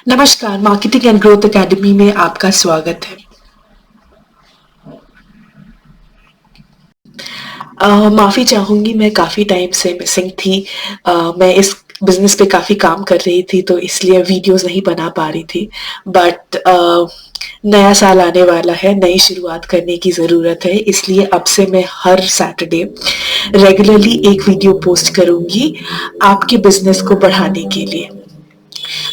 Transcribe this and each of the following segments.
नमस्कार, marketing and growth academy में आपका स्वागत है। माफ़ी चाहूँगी, मैं काफ़ी टाइम से मिसिंग थी। मैं इस बिज़नेस पे काफ़ी काम कर रही थी, तो इसलिए वीडियोज़ नहीं बना पा रही थी। बट नया साल आने वाला है, नई शुरुआत करने की ज़रूरत है, इसलिए अब से मैं हर सैटरडे रेगुलरली एक वीडियो पोस्ट करूँगी आपके बिज़नेस को बढ़ाने के लिए।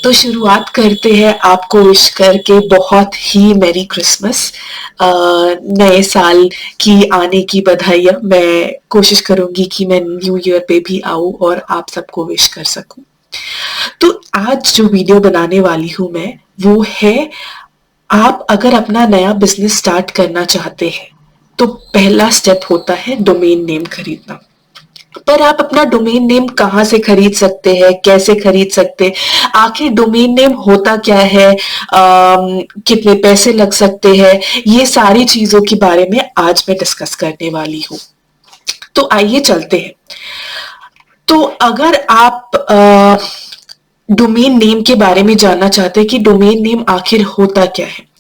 तो शुरुआत करते हैं आपको विश करके बहुत ही मैरी क्रिसमस, नए साल की आने की बधाइयाँ। मैं कोशिश करूँगी कि मैं न्यू ईयर पे भी आऊँ और आप सबको विश कर सकूँ। तो आज जो वीडियो बनाने वाली हूँ मैं, वो है आप अगर अपना नया बिज़नेस स्टार्ट करना चाहते हैं, तो पहला स्टेप होता है डोमेन नेम खरीदना। पर आप अपना डोमेन नेम कहाँ से खरीद सकते हैं, कैसे खरीद सकते हैं, आखिर डोमेन नेम होता क्या है, कितने पैसे लग सकते हैं, ये सारी चीज़ों के बारे में आज मैं डिस्कस करने वाली हूँ। तो आइए चलते हैं। तो अगर आप डोमेन नेम के बारे में जानना चाहते हैं कि डोमेन नेम आखिर होता क्या है,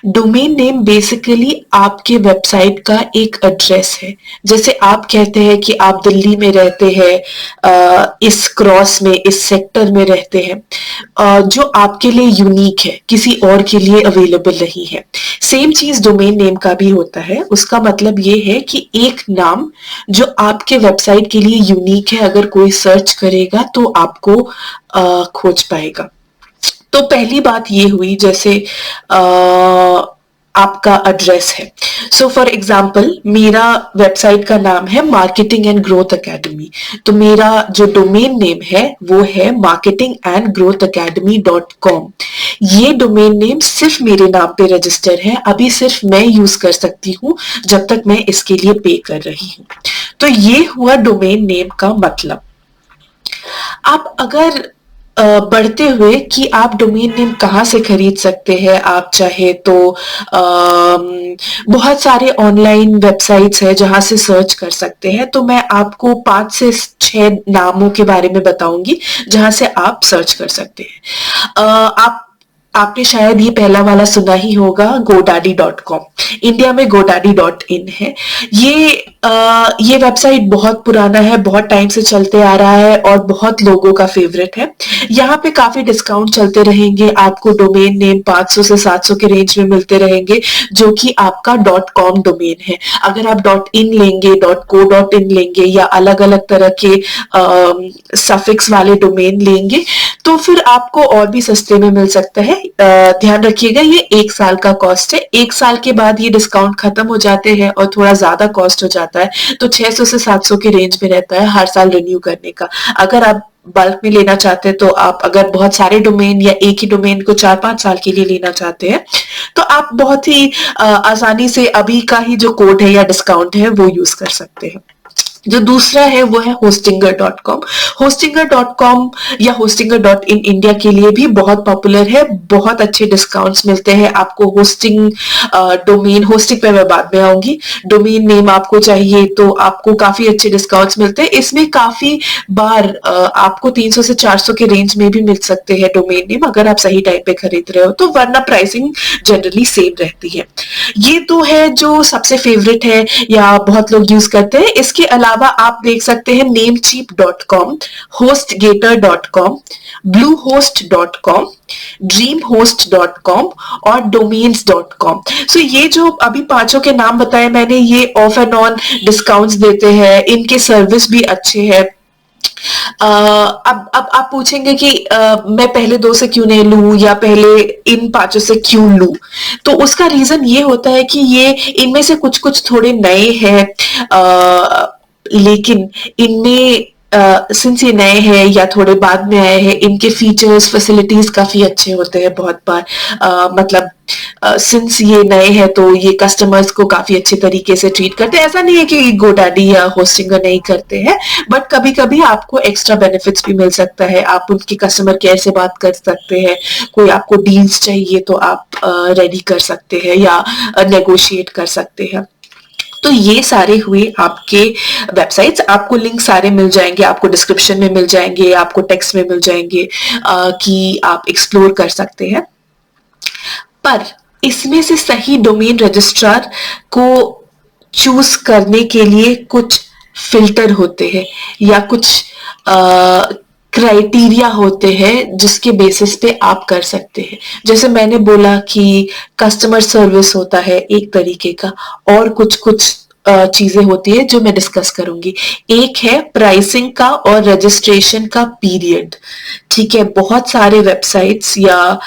डोमेन नेम बेसिकली आपके वेबसाइट का एक एड्रेस है। जैसे आप कहते हैं कि आप दिल्ली में रहते हैं, इस क्रॉस में, इस सेक्टर में रहते हैं, जो आपके लिए यूनिक है, किसी और के लिए अवेलेबल नहीं है। सेम चीज डोमेन नेम का भी होता है। उसका मतलब ये है कि एक नाम जो आपके वेबसाइट के लिए यूनिक है, अगर कोई सर्च करेगा तो आपको खोज पाएगा। तो पहली बात ये हुई, जैसे आपका एड्रेस है। सो फॉर एग्जाम्पल मेरा वेबसाइट का नाम है मार्केटिंग एंड ग्रोथ एकेडमी, तो मेरा जो डोमेन नेम है वो है marketingandgrowthacademy.com। ये डोमेन नेम सिर्फ मेरे नाम पे रजिस्टर है, अभी सिर्फ मैं यूज कर सकती हूँ जब तक मैं इसके लिए पे कर रही हूँ। तो ये हुआ डोमेन नेम का मतलब। आप अगर बढ़ते हुए कि आप डोमेन नेम कहाँ से खरीद सकते हैं, आप चाहे तो बहुत सारे ऑनलाइन वेबसाइट्स हैं जहाँ से सर्च कर सकते हैं। तो मैं आपको 5 से 6 नामों के बारे में बताऊंगी जहाँ से आप सर्च कर सकते हैं। आपने शायद ये पहला वाला सुना ही होगा, GoDaddy.com। इंडिया में GoDaddy.in है। ये वेबसाइट बहुत पुराना है, बहुत टाइम से चलते आ रहा है और बहुत लोगों का फेवरेट है। यहाँ पे काफी डिस्काउंट चलते रहेंगे, आपको डोमेन नेम 500 से 700 के रेंज में मिलते रहेंगे, जो कि आपका .com डोमेन है। अगर आप .in लेंगे, .co.in लेंगे या अलग अलग तरह के सफिक्स वाले डोमेन लेंगे तो फिर आपको और भी सस्ते में मिल सकता है। ध्यान रखिएगा, ये 1 साल का कॉस्ट है। 1 साल के बाद ये डिस्काउंट खत्म हो जाते हैं और थोड़ा ज्यादा कॉस्ट हो जाता है, तो 600 से 700 के रेंज में रहता है हर साल रिन्यू करने का। अगर आप बल्क में लेना चाहते हैं, तो आप अगर बहुत सारे डोमेन या एक ही डोमेन को 4-5 साल के लिए लेना चाहते हैं, तो आप बहुत ही आसानी से अभी का ही जो कोड है या डिस्काउंट है वो यूज कर सकते हैं। जो दूसरा है वो है hostinger.com। hostinger.com या hostinger.in इंडिया के लिए भी बहुत पॉपुलर है, बहुत अच्छे डिस्काउंट्स मिलते हैं आपको। होस्टिंग डोमेन, होस्टिंग पे मैं बाद में आऊंगी। डोमेन नेम आपको चाहिए तो आपको काफी अच्छे डिस्काउंट्स मिलते हैं। इसमें काफी बार आपको 300 से 400 के रेंज में भी मिल सकते हैं डोमेन नेम, अगर आप सही टाइम पे खरीद रहे हो तो, वरना प्राइसिंग जनरली सेम रहती है। ये तो है जो सबसे फेवरेट है या बहुत लोग यूज करते हैं। इसके अलावा आप देख सकते हैं namecheap.com, hostgator.com, bluehost.com, dreamhost.com और domains.com। सो ये जो अभी 5 के नाम बताए मैंने, ये ऑफ एंड ऑन डिस्काउंट्स देते हैं, इनके सर्विस भी अच्छे हैं। अब आप पूछेंगे कि मैं पहले 2 से क्यों नहीं लूं या पहले इन 5 से क्यों लूं, तो उसका रीजन ये होता है कि ये इनमें से कुछ कुछ थोड़े नए हैं, लेकिन इनमें सिंस ये नए हैं या थोड़े बाद में आए हैं, इनके फीचर्स, फैसिलिटीज काफी अच्छे होते हैं बहुत बार। मतलब सिंस ये नए हैं तो ये कस्टमर्स को काफी अच्छे तरीके से ट्रीट करते हैं। ऐसा नहीं है कि गोडाडी या होस्टिंगर नहीं करते हैं, बट कभी कभी आपको एक्स्ट्रा बेनिफिट्स भी मिल सकता है। आप उनकी कस्टमर केयर से बात कर सकते हैं, कोई आपको डील्स चाहिए तो आप रेडी कर सकते हैं या नेगोशिएट कर सकते हैं। तो ये सारे हुए आपके वेबसाइट्स। आपको लिंक सारे मिल जाएंगे, आपको डिस्क्रिप्शन में मिल जाएंगे, आपको टेक्स्ट में मिल जाएंगे कि आप एक्सप्लोर कर सकते हैं। पर इसमें से सही डोमेन रजिस्ट्रार को चूज करने के लिए कुछ फिल्टर होते हैं या कुछ क्राइटेरिया होते हैं जिसके बेसिस पे आप कर सकते हैं। जैसे मैंने बोला कि कस्टमर सर्विस होता है एक तरीके का, और कुछ कुछ चीजें होती है जो मैं डिस्कस करूंगी। एक है प्राइसिंग का और रजिस्ट्रेशन का पीरियड। ठीक है, बहुत सारे वेबसाइट्स या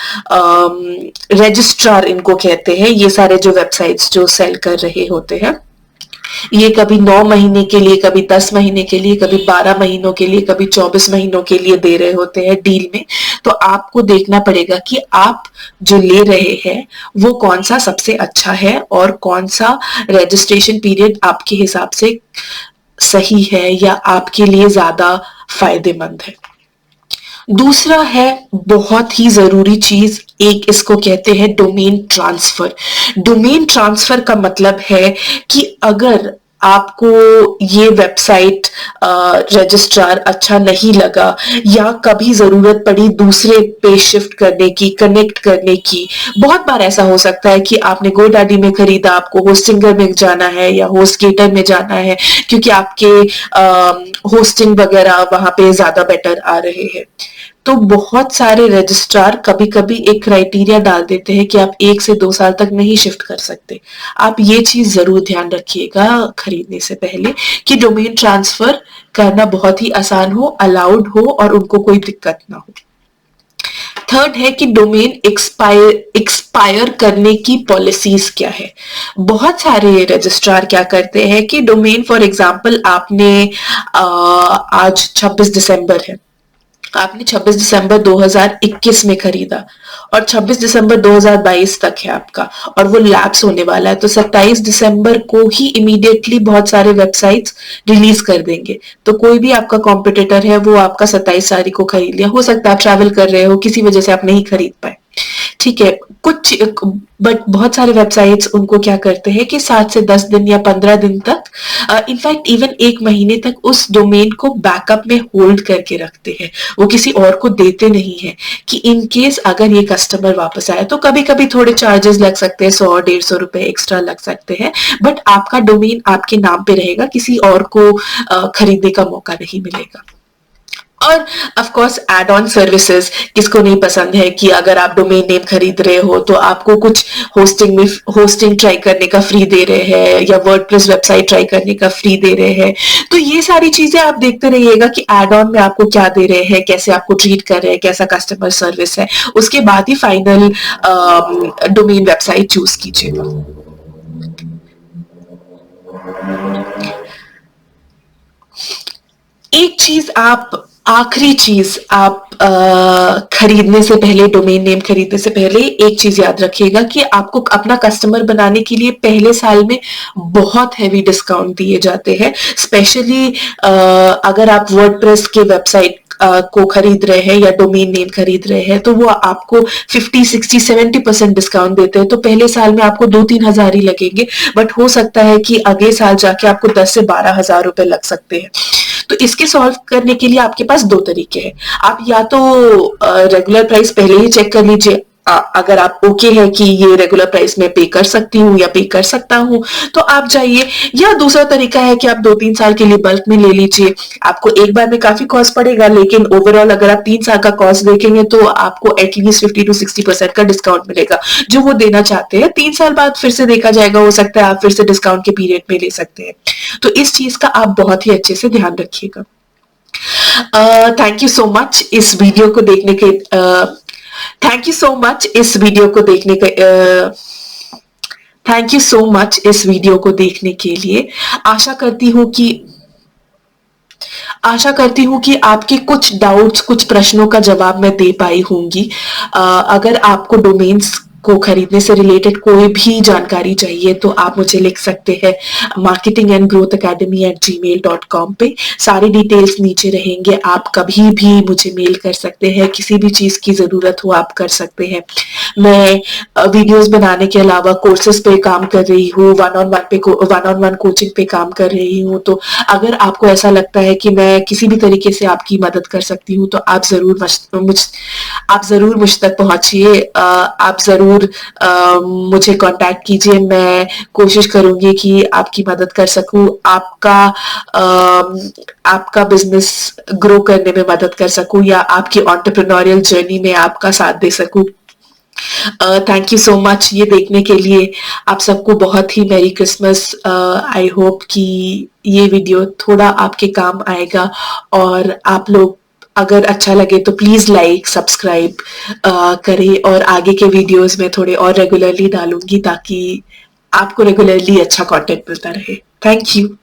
रजिस्ट्रार इनको कहते हैं, ये सारे जो वेबसाइट्स जो सेल कर रहे होते हैं, ये कभी 9 महीने के लिए, कभी 10 महीने के लिए, कभी 12 महीनों के लिए, कभी 24 महीनों के लिए दे रहे होते हैं डील में। तो आपको देखना पड़ेगा कि आप जो ले रहे हैं वो कौन सा सबसे अच्छा है और कौन सा रजिस्ट्रेशन पीरियड आपके हिसाब से सही है या आपके लिए ज्यादा फायदेमंद है। दूसरा है बहुत ही जरूरी चीज, एक इसको कहते हैं डोमेन ट्रांसफर। डोमेन ट्रांसफर का मतलब है कि अगर आपको ये वेबसाइट रजिस्ट्रार अच्छा नहीं लगा या कभी जरूरत पड़ी दूसरे पे शिफ्ट करने की, कनेक्ट करने की। बहुत बार ऐसा हो सकता है कि आपने गोडैडी में खरीदा, आपको होस्टिंगर में जाना है या होस्टगेटर में जाना है क्योंकि आपके होस्टिंग वगैरह वहां पे ज्यादा बेटर आ रहे हैं। तो बहुत सारे रजिस्ट्रार कभी कभी एक क्राइटेरिया डाल देते हैं कि आप 1 से 2 साल तक नहीं शिफ्ट कर सकते। आप ये चीज जरूर ध्यान रखिएगा खरीदने से पहले कि डोमेन ट्रांसफर करना बहुत ही आसान हो, अलाउड हो और उनको कोई दिक्कत ना हो। थर्ड है कि डोमेन एक्सपायर करने की पॉलिसीज क्या है। बहुत सारे रजिस्ट्रार क्या करते हैं कि डोमेन, फॉर एग्जांपल आपने आज 26 दिसंबर है, आपने 26 दिसंबर 2021 में खरीदा और 26 दिसंबर 2022 तक है आपका और वो लैप्स होने वाला है, तो 27 दिसंबर को ही इमीडिएटली बहुत सारे वेबसाइट्स रिलीज कर देंगे। तो कोई भी आपका कॉम्पिटिटर है वो आपका 27 तारीख को खरीद लिया, हो सकता है आप ट्रैवल कर रहे हो, किसी वजह से आप नहीं खरीद पाए। ठीक है, कुछ बट बहुत सारे वेबसाइट्स उनको क्या करते हैं कि 7 से 10 दिन या 15 दिन तक, इनफैक्ट इवन 1 महीने तक उस डोमेन को बैकअप में होल्ड करके रखते हैं। वो किसी और को देते नहीं है कि इन केस अगर ये कस्टमर वापस आए तो कभी कभी थोड़े चार्जेस लग सकते हैं, 100-150 रुपए एक्स्ट्रा लग सकते हैं, बट आपका डोमेन आपके नाम पे रहेगा, किसी और को खरीदने का मौका नहीं मिलेगा। और of course add on services, किसको नहीं पसंद है कि अगर आप डोमेन नेम खरीद रहे हो तो आपको कुछ होस्टिंग ट्राई करने का फ्री दे रहे हैं या वर्डप्रेस वेबसाइट ट्राई करने का फ्री दे रहे हैं। तो ये सारी चीजें आप देखते रहिएगा कि एड ऑन में आपको क्या दे रहे हैं, कैसे आपको ट्रीट कर रहे हैं, कैसा कस्टमर सर्विस है, उसके बाद ही फाइनल डोमेन वेबसाइट चूज कीजिएगा। एक चीज आप, आखिरी चीज आप खरीदने से पहले, डोमेन नेम खरीदने से पहले एक चीज याद रखिएगा कि आपको अपना कस्टमर बनाने के लिए पहले साल में बहुत हैवी डिस्काउंट दिए जाते हैं। स्पेशली अगर आप वर्डप्रेस के वेबसाइट को खरीद रहे हैं या डोमेन नेम खरीद रहे हैं तो वो आपको 50, 60, 70% डिस्काउंट देते हैं। तो पहले साल में आपको 2-3 हजार ही लगेंगे, बट हो सकता है कि अगले साल जाके आपको 10 से 12 हजार रुपए लग सकते हैं। तो इसके सॉल्व करने के लिए आपके पास 2 तरीके हैं। आप या तो रेगुलर प्राइस पहले ही चेक कर लीजिए, अगर आप ओके है कि ये रेगुलर प्राइस में पे कर सकती हूँ या पे कर सकता हूँ तो आप जाइए, या दूसरा तरीका है कि आप 2-3 साल के लिए बल्क में ले लीजिए। आपको एक बार में काफी कॉस्ट पड़ेगा, लेकिन ओवरऑल अगर आप 3 साल का कॉस्ट देखेंगे तो आपको एटलीस्ट 50-60% का डिस्काउंट मिलेगा जो वो देना चाहते हैं। 3 साल बाद फिर से देखा जाएगा, हो सकता है आप फिर से डिस्काउंट के पीरियड में ले सकते हैं। तो इस चीज का आप बहुत ही अच्छे से ध्यान रखिएगा। थैंक यू सो मच इस वीडियो को देखने के थैंक यू सो मच इस वीडियो को देखने के थैंक यू सो मच इस वीडियो को देखने के लिए। आशा करती हूँ कि आपके कुछ डाउट्स, कुछ प्रश्नों का जवाब मैं दे पाई होंगी। अगर आपको डोमेन्स को खरीदने से रिलेटेड कोई भी जानकारी चाहिए तो आप मुझे लिख सकते हैं marketingandgrowthacademy@gmail.com पे। सारी डिटेल्स नीचे रहेंगे, आप कभी भी मुझे मेल कर सकते हैं, किसी भी चीज की जरूरत हो आप कर सकते हैं। मैं वीडियोस बनाने के अलावा कोर्सेज पे काम कर रही हूँ, वन ऑन वन कोचिंग पे काम कर रही हूँ। तो अगर आपको ऐसा लगता है कि मैं किसी भी तरीके से आपकी मदद कर सकती हूँ तो आप जरूर मुझ तक पहुंचिए। आप जरूर मुझे कांटेक्ट कीजिए। मैं कोशिश करूंगी कि आपकी मदद कर सकूं, आपका बिजनेस ग्रो करने में मदद कर सकूं या आपकी एंटरप्रेन्योरियल जर्नी में आपका साथ दे सकूं। थैंक यू सो मच ये देखने के लिए। आप सबको बहुत ही मैरी क्रिसमस। आई होप कि ये वीडियो थोड़ा आपके काम आएगा और आप लोग अगर अच्छा लगे तो प्लीज लाइक सब्सक्राइब करें और आगे के वीडियोस में थोड़े और रेगुलरली डालूंगी ताकि आपको रेगुलरली अच्छा कंटेंट मिलता रहे। Thank you.